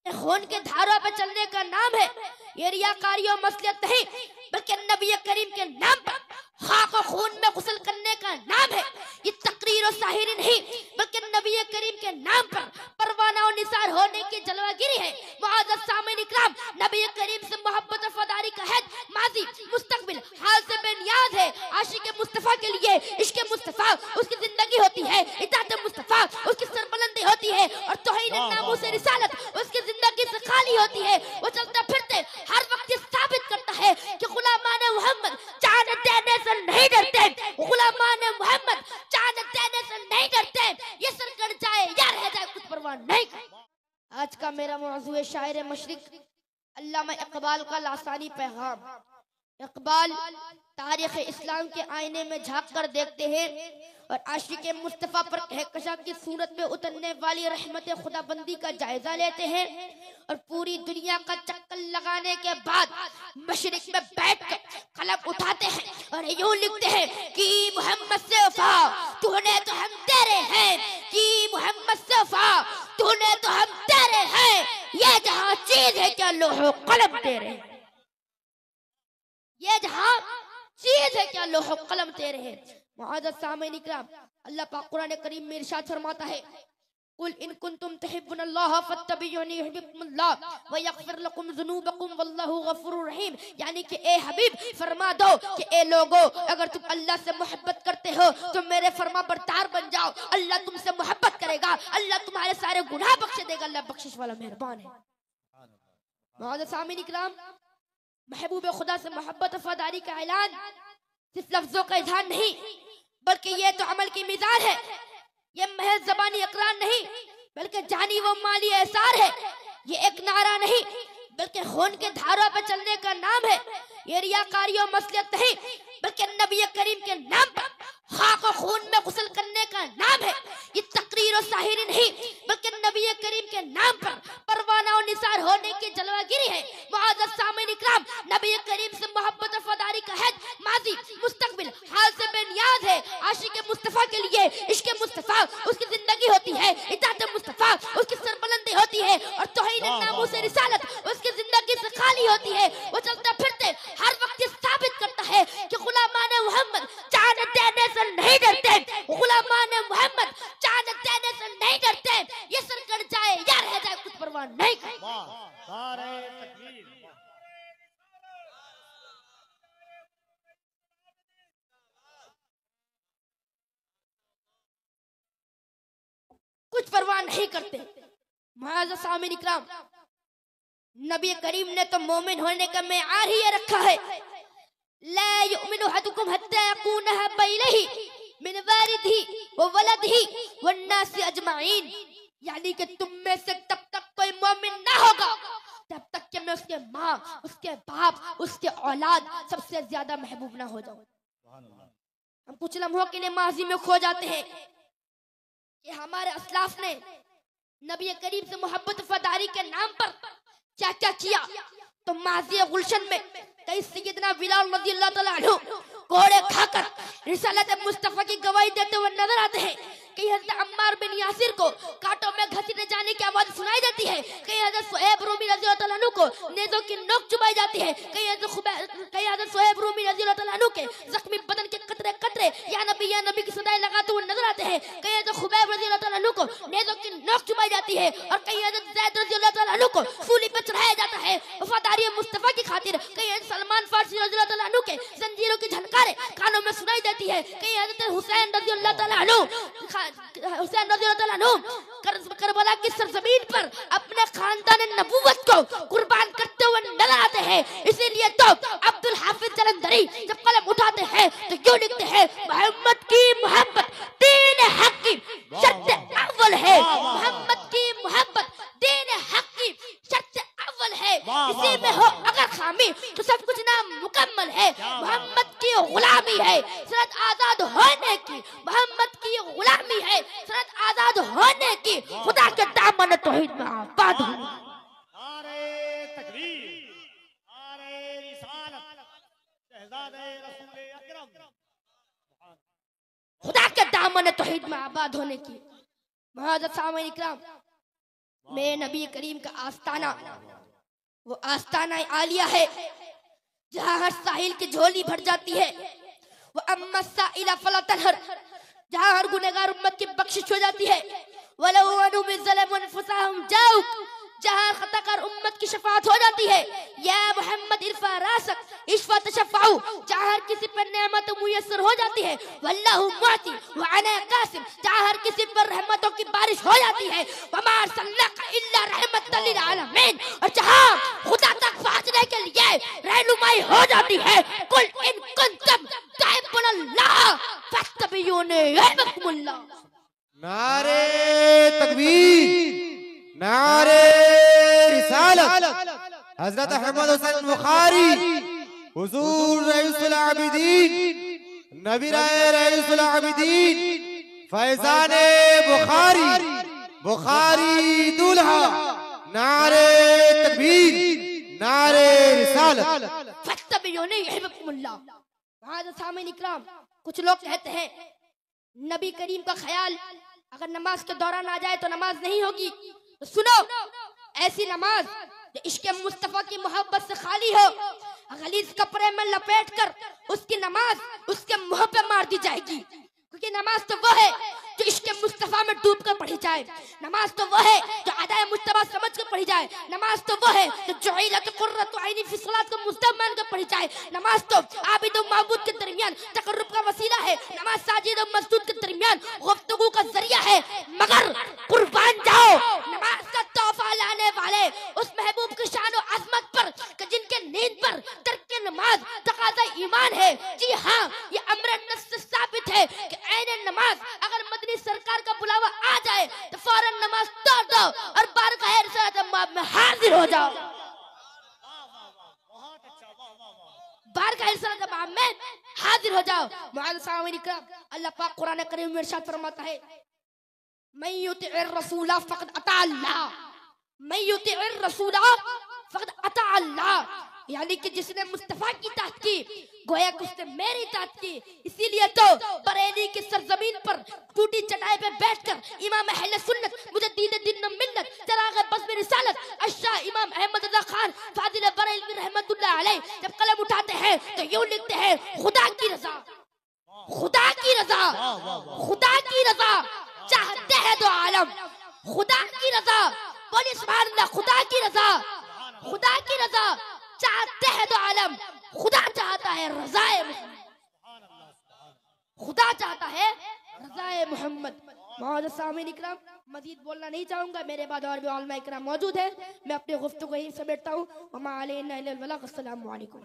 खून के धारों पे चलने का नाम है। ये रियाकारी और मसलियत नहीं, बल्कि नबी करीम के नाम पर खाक और खून में गुस्ल करने का नाम है। ये तकरीर और साहिरी नहीं, बल्कि नबी करीम के नाम पर परवाना और निसार होने की जलवागिरी है। मुआज़्ज़ज़ सामीन इकराम, नबी करीम से मोहब्बत और फदारी का है माजी मुस्तकबिल हाल से बेनियाज है। आशिक मुस्तफा के लिए इश्क मुस्तफा उसकी जिंदगी होती है, इताअत मुस्तफा उसकी सरबुलंदी होती है, और तौहीन नामूस रिसालत उसकी जिंदगी से खाली होती है। वो चलते फिरते हर वक्त साबित करता है कि गुलामान मोहम्मद जान देने से नहीं डरते, गुलामान मोहम्मद जान देने से नहीं डरते। ये सर कट जाए या रह जाए कुछ परवाह नहीं। आज का मेरा मौजू है शायर मशरिक अल्लामा इकबाल का लासानी पैगाम। इकबाल तारीख इस्लाम के आईने में झांक कर देखते हैं और आशिक मुस्तफ़ा पर कहकशा की सूरत में उतरने वाली रहमत खुदाबंदी का जायजा लेते हैं, और पूरी दुनिया का चक्कर लगाने के बाद मशरिक में बैठकर कलम उठाते हैं और यूं लिखते हैं कि मोहम्मद से वफा तूने तो हम तेरे हैं, कि मोहम्मद से वफा तूने तो हम तेरे हैं। ये जहां चीज है क्या लोहो कलम तेरे, ये जहां चीज है क्या लोहो कलम तेरे हैं। मुआज़्ज़ज़ सामीन इकराम, अल्लाह पाक कुरान करीम में इरशाद फरमाता है, कुल इन कुंतुम तुहिब्बुनल्लाह फत्तबिऊनी युहिब्बुकुमुल्लाह व यग़फिर लकुम ज़ुनूबकुम वल्लाहु गफ़ूरुर रहीम। यानी कि ए हबीब फरमा दो कि ए लोगो, अगर तुम अल्लाह से मोहब्बत करते हो तो मेरे फरमा बरदार बन जाओ, अल्लाह तुमसे मोहब्बत करेगा, अल्लाह तुम्हारे सारे गुनाह बख्श देगा, अल्लाह बख्शिश वाला मेहरबान है। मुआज़्ज़ज़ सामीन इकराम, महबूब खुदा से मोहब्बत वफादारी का ऐलान सिर्फ लफ्जों का इजहार नहीं, बल्कि ये तो अमल की मिसाल है। ये महज ज़बानी इकरार नहीं, बल्कि जानी व माली एहसार है। ये एक नारा नहीं, बल्कि खून के धारों पे चलने का नाम है। ये रियाकारी और मसलियत नहीं, बल्कि नबी करीम के नाम पर खाक और खून में गुस्ल करने का नाम है। ये तकरीर और साहिरी नहीं, बल्कि नबी करीम के नाम पर परवाना और निसार होने की जलवागिरी है। मुआज़्ज़ज़ सामीन इकराम, नबी करीम से मोहब्बत और फदारी का है माजी मुस्तकबिल हाल से बेनियाज है। आशिक मुस्तफा के लिए इश्क मुस्तफा उसकी जिंदगी होती है, इताअत मुस्तफा उसकी सरबुलंदी होती है, और तौहीन नामूस रिसालत उसकी जिंदगी से खाली होती है। वो चलते फिरते हर वक्त साबित करता है कि गुलामान मोहम्मद जान देने से नहीं डरते, गुलामान मोहम्मद जान देने से नहीं डरते। ये सर कट जाए या रह जाए कुछ परवाह नहीं। कुछ परवाह नहीं करते। मुआज़्ज़ज़ सामीन इकराम, नबी करीम ने तो मोमिन होने का मेआर ही ये रखा है, ला युमिनु अहदुकुम हत्ता यकूना हब्बा इलैहि मिन वालिदिही व वलदिही वन्नासि अजमाइन। यानी कि तुम में से तब तक कोई मोमिन ना होगा तब तक कि मैं उसके माँ, उसके बाप, उसके औलाद सबसे ज्यादा महबूब ना हो जाऊं। हम कुछ लम्हों के लिए माजी में खो जाते हैं कि हमारे असलाफ ने नबी करीम से मोहब्बत वफादारी के नाम पर क्या क्या किया। तो माजी गुलशन में कई सैयदना बिलाल रज़ियल्लाहु तआला अन्हु घोड़े खाकर रिसालत मुस्तफा की गवाही देते हुए नजर आते हैं। कई हज़रत अम्मार बिन यासिर को कांटों में घसीटे जाने की आवाज सुनाई देती है। कई हज़रत सुहैब रूमी रज़ियल्लाहु तआला अन्हु को नेज़ों की नोक चुभाई जाती है। कई हज़रत सुहैब रूमी रज़ियल्लाहु तआला अन्हु के जख्मी बदन के कतरे कतरे या नबी की सदाएं लगाते हुए नजर आते हैं। कई हज़रत खुबैब रज़ियल्लाहु तआला अन्हु को नेज़ों की नोक चुभाई जाती है, और कई हज़रत ज़ैद रज़ियल्लाहु तआला अन्हु को सूली पर चढ़ाया जाता है वफादारी मुस्तफा की खातिर। कई हज़रत सलमान फारसी रज़ियल्लाहु तआला अन्हु के जंजीरों की झनकारें कानों में सुनाई देती है। कई हज़रत हुसैन रज़ियल्लाहु तआला अन्हु करबला की सरजमीन पर अपने खानदान नबूवत को कुर्बान करते हुए नजर आते हैं। इसीलिए तो अब्दुल हाफिज जलंधरी जब कलम उठाते हैं तो क्यों लिखते हैं, मोहम्मद की मोहब्बत दीन हक की शर्त अव्वल है, मोहम्मद की मोहब्बत दीन हक की शर्त अव्वल है। इसी में हो अगर खामी तो सब कुछ ना मुकम्मल है। मोहम्मद की गुलामी है शर्त आजाद होने की, मोहम्मद की गुलामी है शर्त आजाद होने की, खुदा के दामन तौहीद में आबाद होने। नारे तकबीर, नारे रिसालत, शहजादे रसूल अकरम, खुदा के दामन तौहीद में आबाद होने की। मुआज़्ज़ज़ सामीन इकराम, मेरे नबी करीम का आस्ताना वो आस्ताना आलिया है जहाँ हर साहिल की झोली भर जाती है। वो अम्मा साइला फला तनहर, जहाँ हर गुनहगार उम्मत की बख्शिश हो जाती है। वलो अनु बिज़लम अनफुसहुम जाऊक, जहाँ खताकार उम्मत की शफाअत हो जाती है। या मोहम्मद इरफा रासक इश्फा तशफ़ाउ, जहाँ हर किसी पर नेमत मुयस्सर हो जाती है। वल्लाहु मुअती व अना कासिम, जहाँ हर किसी पर रहमतों की बारिश हो जाती है। वमा अरसलनाका इल्ला रहमतल लिल आलमीन, और जहाँ खुदा तक पहुँचने के लिए रहनुमाई हो जाती है। कुल इन कुंतुम तुहिब्बुनल्लाह फत्तबियूनी युहिब्बुकुमुल्लाह। नारे तकबीर, नारे रिसालत, हजरत अहमद हुसैन बुखारी हुजूर रईसुल आबिदीन, नबी रईसुल आबिदीन, फैजान बुखारी, बुखारी दूल्हा। नारे तकबीर, नारे रिसालत। फत्तबियूनी युहिब्बुकुमुल्लाह। महाज़ सामीन इकराम, कुछ लोग कहते हैं नबी करीम का ख्याल अगर नमाज के दौरान आ जाए तो नमाज नहीं होगी। तो सुनो, ऐसी नमाज जो इश्क मुस्तफा की मोहब्बत से खाली हो, गलीज कपड़े में लपेट कर उसकी नमाज उसके मुंह पे मार दी जाएगी। क्योंकि नमाज तो वो है जो इश्क मुस्तफा में डूब कर पढ़ी जाए। नमाज तो वो है जो अदाए मुस्तफा समझ कर पढ़ी जाए। नमाज तो वो है जो जुइलत कुर्रतु ऐनी फी सलात को मुस्तहब मान कर पढ़ी जाए। नमाज तो आबिद और माबूद के दरमियान तकर्रुब का वसीला है। नमाज साजिद और मसजूद के दरमियान गुफ्तगू का जरिया है। मगर कुर्बान जाओ नमाज का तोहफा लाने वाले उस महबूब की शान और अजमत पर कि जिनके नींद पर तर्क नमाज तकाज़ा ईमान है। जी हाँ, ये अम्र नस से साबित है कि ऐने नमाज अगर मदनी सरकार का बुलावा आ जाए तो फौरन नमाज तोड़ दो और बारगाह रिसालत में हाजिर हो जाओ। बहुत अच्छा, वाह वाह वाह। बारगाह रिसालत में हाजिर हो जाओ। मुआज़ सामीन इकराम, अल्लाह पाक कुरान करीम में इरशाद फरमाता है, मैं युतिइर रसूला फक़द अता अल्लाह, मैं युतिइर रसूला फक़द अता अल्लाह। यानी कि जिसने मुस्तफा की इताअत की गोया कि उसने मेरी इताअत की। इसीलिए तो बरेली की सरजमीन पर टूटी चटाई पे बैठकर इमाम अहले सुन्नत मुजद्दिद दीन मिल्लत चराग़ बज़्म रिसालत अशा इमाम अहमद रज़ा खान फादिल बरेलवी रहमतुल्लाह अलैह जब कलम उठाते हैं तो यूं लिखते हैं, खुदा की रज़ा, खुदा की रज़ा, खुदा की रज़ा चाहते हैं दो आलम, खुदा की रज़ा। बोलिए सुभान अल्लाह। खुदा की रज़ा, खुदा की रज़ा चाहते हैं दो आलम। खुदा चाहता है रज़ाए मोहम्मद, खुदा चाहता है रज़ाए मोहम्मद। मौजूद सामीन इकराम, मजीद बोलना नहीं चाहूंगा, मेरे बाद और भी उलमा इकराम मौजूद है। मैं अपने गुफ्तगू को यहीं समेटता हूँ। वमा अलैना इल्लल बलाग। अस्सलामु अलैकुम।